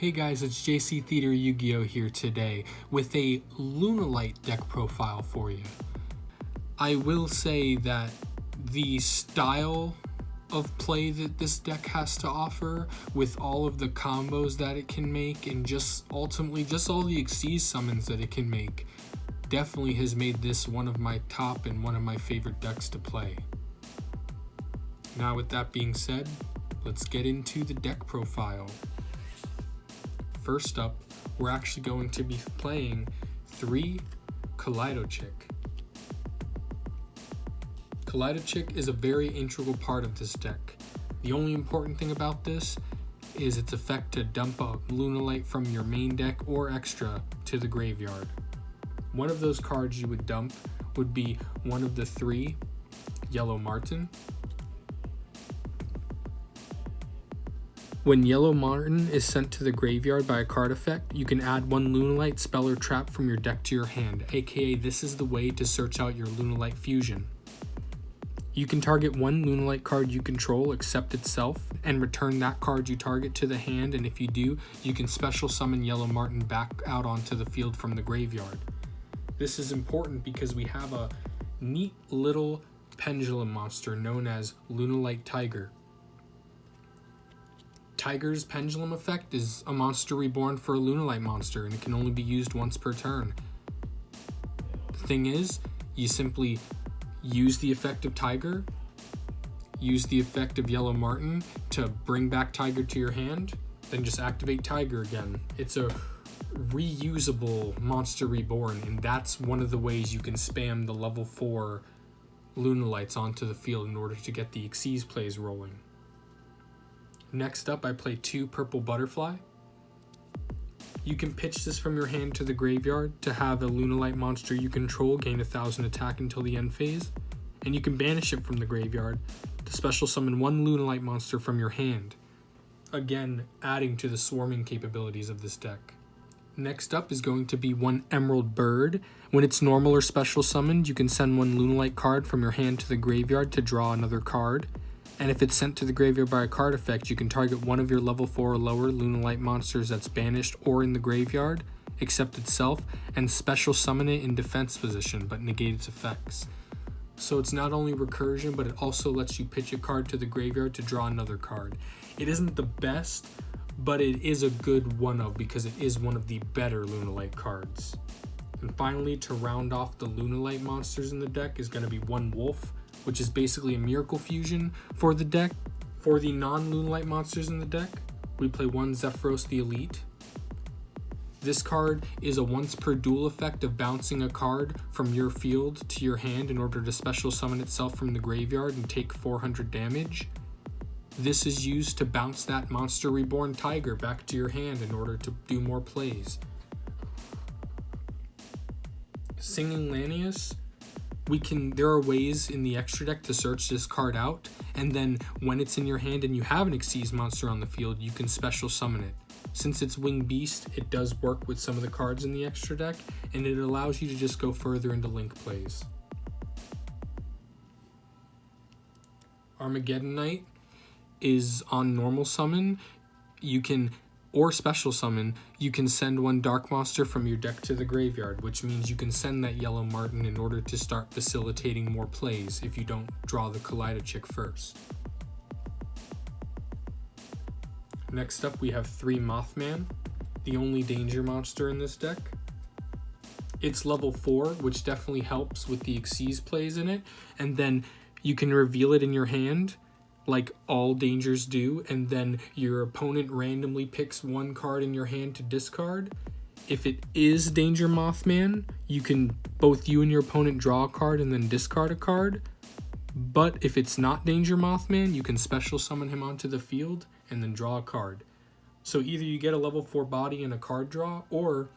Hey guys, it's JC Theater Yu-Gi-Oh! Here today with a Lunalight deck profile for you. I will say that the style of play that this deck has to offer, with all of the combos that it can make and just ultimately just all the Xyz summons that it can make, definitely has made this one of my top and one of my favorite decks to play. Now with that being said, let's get into the deck profile. First up, we're actually going to be playing 3 Kaleidochick. Kaleidochick is a very integral part of this deck. The only important thing about this is its effect to dump a Lunalight from your main deck or extra to the graveyard. One of those cards you would dump would be one of the 3 Yellow Marten. When Yellow Marten is sent to the graveyard by a card effect, you can add 1 Lunalight spell or trap from your deck to your hand, aka this is the way to search out your Lunalight fusion. You can target 1 Lunalight card you control, except itself, and return that card you target to the hand, and if you do, you can special summon Yellow Marten back out onto the field from the graveyard. This is important because we have a neat little pendulum monster known as Lunalight Tiger. Tiger's pendulum effect is a monster reborn for a Lunalight monster, and it can only be used once per turn. The thing is, you simply use the effect of Tiger, use the effect of Yellow Marten to bring back Tiger to your hand, then just activate Tiger again. It's a reusable monster reborn, and that's one of the ways you can spam the level 4 Lunalights onto the field in order to get the Xyz plays rolling. Next up, I play 2 Purple Butterfly. You can pitch this from your hand to the graveyard to have a Lunalight monster you control gain 1000 attack until the end phase, and you can banish it from the graveyard to special summon 1 Lunalight monster from your hand, again adding to the swarming capabilities of this deck. Next up is going to be 1 Emerald Bird. When it's normal or special summoned, you can send 1 Lunalight card from your hand to the graveyard to draw another card. And if it's sent to the graveyard by a card effect, you can target one of your level 4 or lower Lunalight monsters that's banished or in the graveyard, except itself, and special summon it in defense position, but negate its effects. So it's not only recursion, but it also lets you pitch a card to the graveyard to draw another card. It isn't the best, but it is a good one-of because it is one of the better Lunalight cards. And finally, to round off the Lunalight monsters in the deck is going to be 1 Wolf, which is basically a miracle fusion for the deck. For the non-Lunalight monsters in the deck, we play 1 Zephyros the Elite. This card is a once per duel effect of bouncing a card from your field to your hand in order to special summon itself from the graveyard and take 400 damage. This is used to bounce that monster reborn Tiger back to your hand in order to do more plays. Singing Lanius, there are ways in the extra deck to search this card out, and then when it's in your hand and you have an Xyz monster on the field, you can special summon it. Since it's Winged Beast, it does work with some of the cards in the extra deck, and it allows you to just go further into link plays. Armageddon Knight is on normal summon. Or special summon, you can send 1 dark monster from your deck to the graveyard, which means you can send that Yellow Marten in order to start facilitating more plays if you don't draw the Kaleidochick first. Next up, we have 3 Mothman, the only danger monster in this deck. It's level 4, which definitely helps with the Xyz plays in it, and then you can reveal it in your hand, like all dangers do, and then your opponent randomly picks 1 card in your hand to discard. If it is Danger Mothman, both you and your opponent draw a card and then discard a card. But if it's not Danger Mothman, you can special summon him onto the field and then draw a card. So either you get a level 4 body and a card draw, or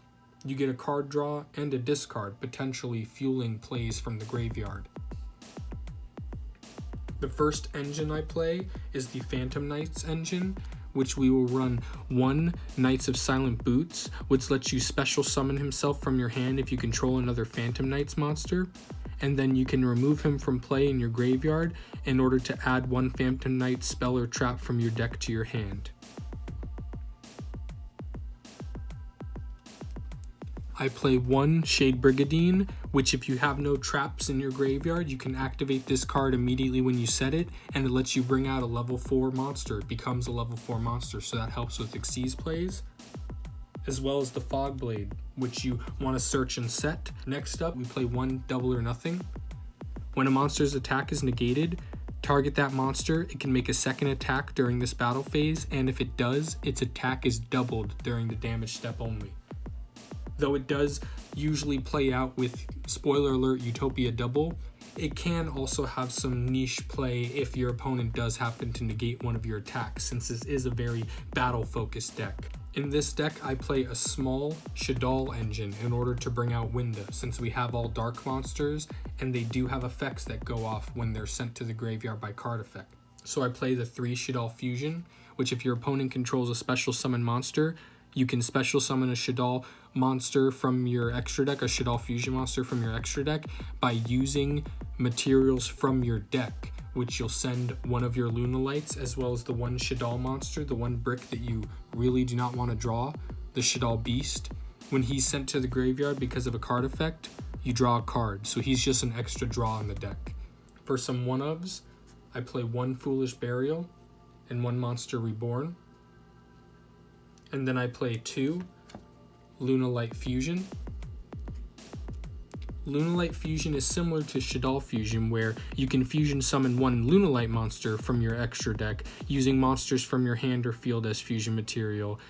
you get a card draw and a discard, potentially fueling plays from the graveyard. The first engine I play is the Phantom Knights engine, which we will run 1 Knights of Silent Boots, which lets you special summon himself from your hand if you control another Phantom Knights monster, and then you can remove him from play in your graveyard in order to add 1 Phantom Knight spell or trap from your deck to your hand. I play 1 Shade Brigadine, which if you have no traps in your graveyard, you can activate this card immediately when you set it, and it lets you bring out a level 4 monster. It becomes a level 4 monster, so that helps with Xyz plays. As well as the Fog Blade, which you want to search and set. Next up, we play 1 Double or Nothing. When a monster's attack is negated, target that monster. It can make a second attack during this battle phase, and if it does, its attack is doubled during the damage step only. Though it does usually play out with, spoiler alert, Utopia Double, it can also have some niche play if your opponent does happen to negate one of your attacks, since this is a very battle-focused deck. In this deck, I play a small Shaddoll engine in order to bring out Winda, since we have all dark monsters, and they do have effects that go off when they're sent to the graveyard by card effect. So I play the 3 Shaddoll Fusion, which if your opponent controls a special summon monster, you can special summon a Shaddoll monster from your extra deck, a Shaddoll Fusion monster from your extra deck, by using materials from your deck, which you'll send one of your Lunalights, as well as the 1 Shaddoll monster, the 1 brick that you really do not want to draw, the Shaddoll Beast. When he's sent to the graveyard because of a card effect, you draw a card, so he's just an extra draw in the deck. For some 1-ofs, I play 1 Foolish Burial and 1 Monster Reborn. And then I play 2 Lunalight Fusion. Lunalight Fusion is similar to Shaddoll Fusion, where you can fusion summon 1 Lunalight monster from your extra deck using monsters from your hand or field as fusion material.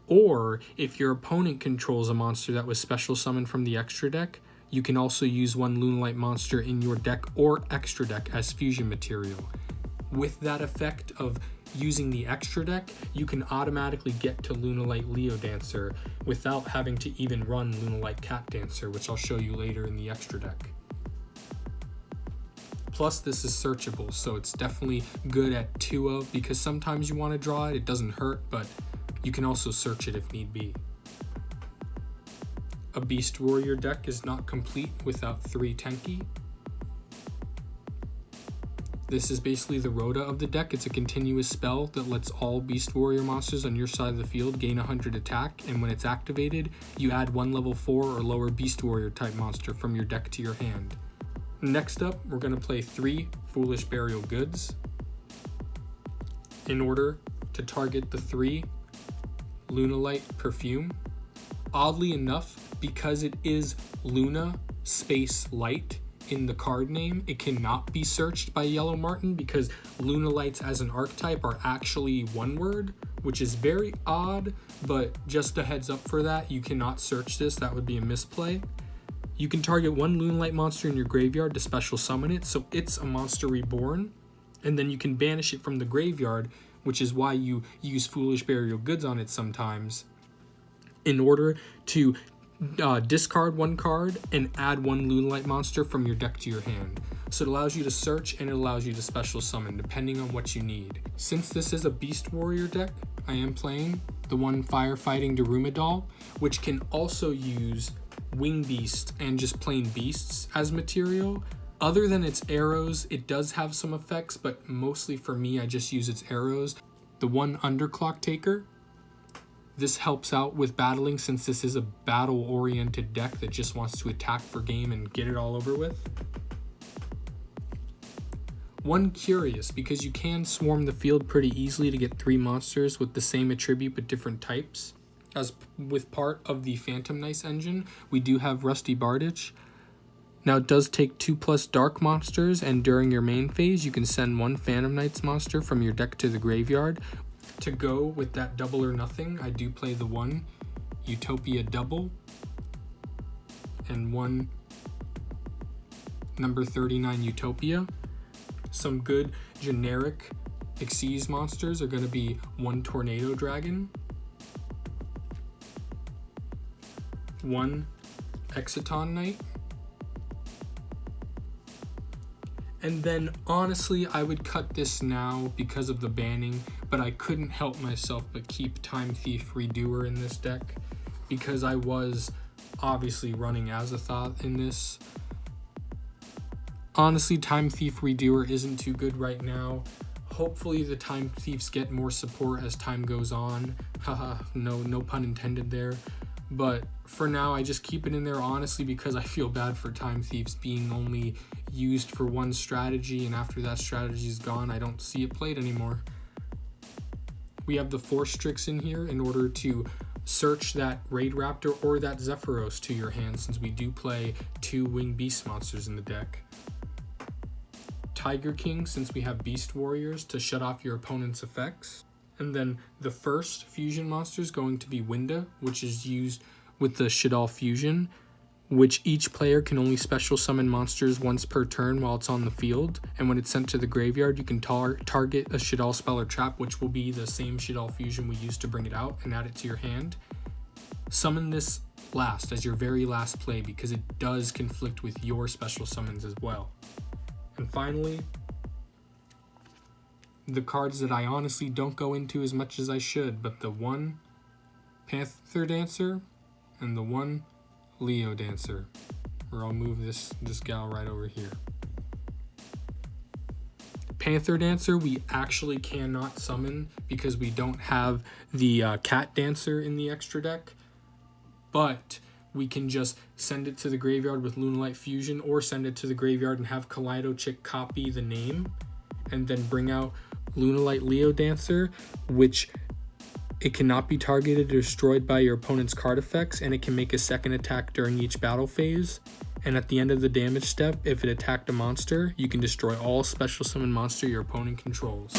Or if your opponent controls a monster that was special summoned from the extra deck, you can also use 1 Lunalight monster in your deck or extra deck as fusion material. With that effect of using the extra deck, you can automatically get to Lunalight Leo Dancer without having to even run Lunalight Cat Dancer, which I'll show you later in the extra deck. Plus, this is searchable, so it's definitely good at 2-of, because sometimes you want to draw it, it doesn't hurt, but you can also search it if need be. A Beast Warrior deck is not complete without 3 Tenki. This is basically the Rhoda of the deck. It's a continuous spell that lets all Beast Warrior monsters on your side of the field gain 100 attack, and when it's activated, you add 1 level 4 or lower Beast Warrior type monster from your deck to your hand. Next up, we're going to play 3 Foolish Burial Goods in order to target the 3 Lunalight Perfume. Oddly enough, because it is Luna space light in the card name, it cannot be searched by Yellow Martin, because Lunalights as an archetype are actually 1 word, which is very odd, but just a heads up for that, you cannot search this, that would be a misplay. You can target 1 Lunalight monster in your graveyard to special summon it, so it's a Monster Reborn, and then you can banish it from the graveyard, which is why you use Foolish Burial Goods on it sometimes, in order to discard 1 card and add 1 Lunalight monster from your deck to your hand. So it allows you to search and it allows you to special summon depending on what you need. Since this is a Beast Warrior deck, I am playing the 1 Firefighting Daruma Doll, which can also use Wing Beast and just plain beasts as material. Other than its arrows, it does have some effects, but mostly for me, I just use its arrows. The 1 Underclock Taker. This helps out with battling, since this is a battle-oriented deck that just wants to attack for game and get it all over with. 1 Curious, because you can swarm the field pretty easily to get 3 monsters with the same attribute but different types. As with part of the Phantom Knights engine, we do have Rusty Bardich. Now it does take 2+ dark monsters, and during your main phase, you can send 1 Phantom Knights monster from your deck to the graveyard. To go with that Double or Nothing, I do play the 1 Utopia Double and 1 number 39 Utopia. Some good generic Xyz monsters are going to be 1 Tornado Dragon, 1 Exciton Knight, and then honestly I would cut this now because of the banning, but I couldn't help myself but keep Time Thief Redoer in this deck because I was obviously running Azathoth in this. Honestly, Time Thief Redoer isn't too good right now. Hopefully the Time Thieves get more support as time goes on. Haha, no pun intended there. But for now, I just keep it in there honestly because I feel bad for Time Thieves being only used for one strategy, and after that strategy is gone, I don't see it played anymore. We have the Force Strix in here in order to search that Raid Raptor or that Zephyros to your hand, since we do play 2 Winged Beast monsters in the deck. Tiger King, since we have Beast Warriors to shut off your opponent's effects. And then the first fusion monster is going to be Winda, which is used with the Shaddoll fusion, which each player can only special summon monsters once per turn while it's on the field. And when it's sent to the graveyard, you can target a Shaddoll spell or trap, which will be the same Shaddoll fusion we used to bring it out, and add it to your hand. Summon this last as your very last play because it does conflict with your special summons as well. And finally, the cards that I honestly don't go into as much as I should, but the 1 Panther Dancer and the 1 Leo Dancer, or I'll move this gal right over here. Panther Dancer we actually cannot summon because we don't have the Cat Dancer in the extra deck, but we can just send it to the graveyard with Lunalight Fusion, or send it to the graveyard and have Kaleido Chick copy the name, and then bring out Lunalight Leo Dancer, which it cannot be targeted or destroyed by your opponent's card effects, and it can make a second attack during each battle phase. And at the end of the damage step, if it attacked a monster, you can destroy all special summon monster your opponent controls.